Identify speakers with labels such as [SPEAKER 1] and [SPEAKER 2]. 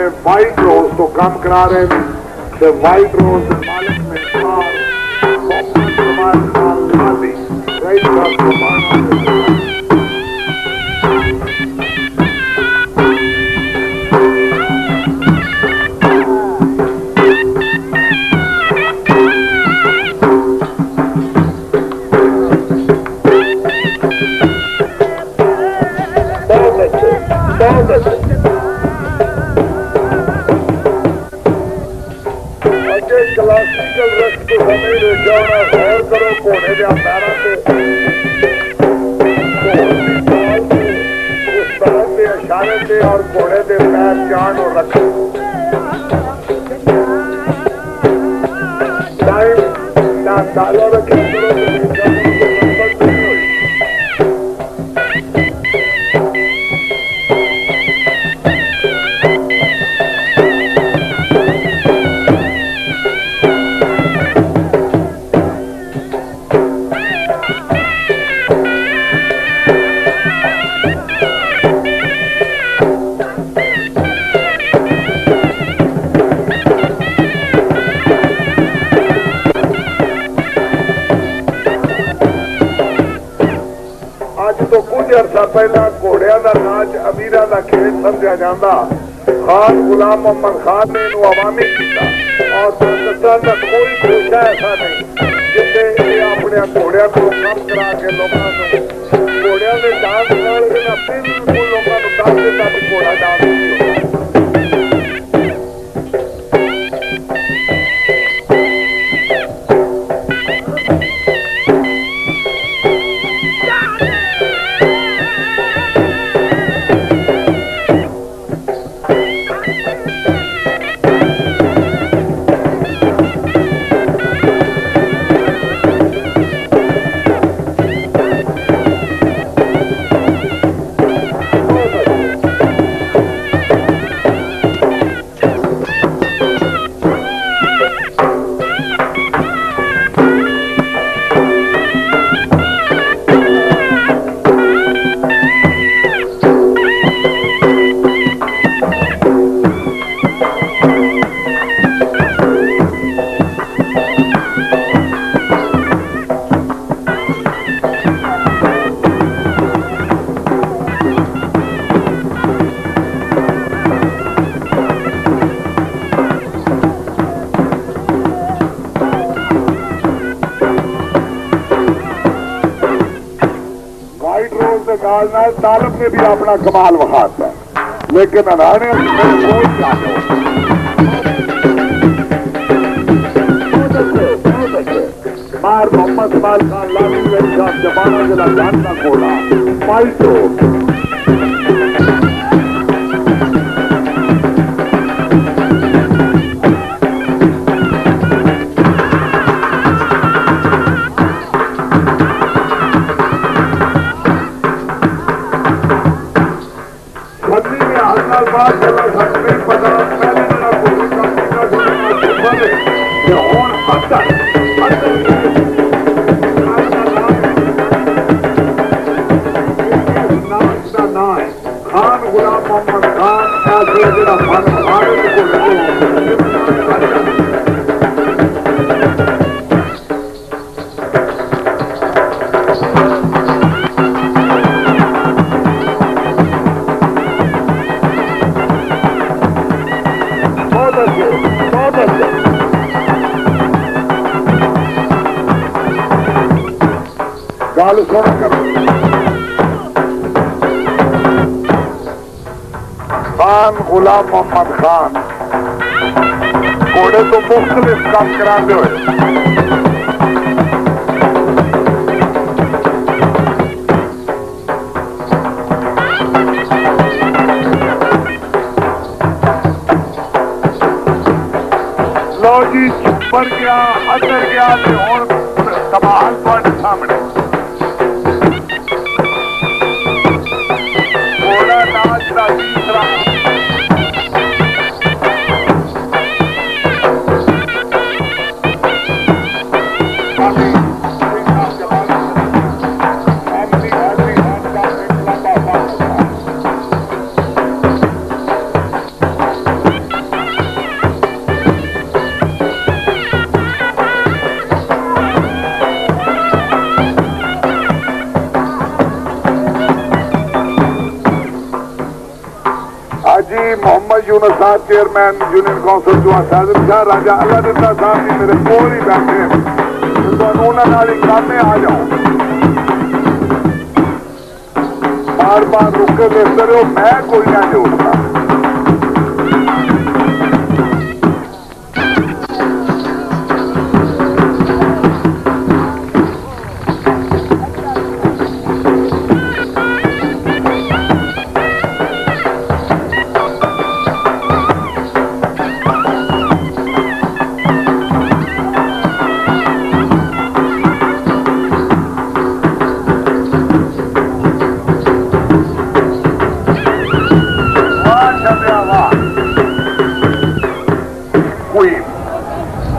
[SPEAKER 1] वाले वाइट रोज तो काम करा रहे हैं। वाइट रोज मालिक में क्लासिकल रक्त को हमें ले जाना गौर करो कोने के पैरों से उस तरह के इशारे से और घोड़े के पैर जान और रखो। टाइम ना डालो रखे अरसा पहला घोड़िया का नाच अमीरा का खेल समझा जाता। खान गुलाम मोहम्मद खान ने इन्हें अवामी किया और पाकिस्तान का कोई पेशा ऐसा नहीं जिससे अपने घोड़िया को कम करा के लोगों को घोड़िया के डांस बिल्कुल लोगों को दस दिन तक घोड़ा डांस तालब ने भी अपना कमाल वहाता है लेकिन अनाने बार मोहम्मद इकबाल खान लाली साहब जबाना जिला जानना खोला पाइटो खान गुलाम मोहम्मद खान घोड़े तो मुख्तलिफ काम कराते हुए लो जी छुपर गया अंदर गया और तबाह पर सामने घोड़ा नाच का तीसरा मोहम्मद यूनुस साहब चेयरमैन यूनियन काउंसिल जो साजिद शाह राजा अल्लाह साहब जी मेरे कोल ही बैठे तो उन्होंने कामे आ जाओ बार बार रुक के देखते रहो मैं कोई ना जोड़ता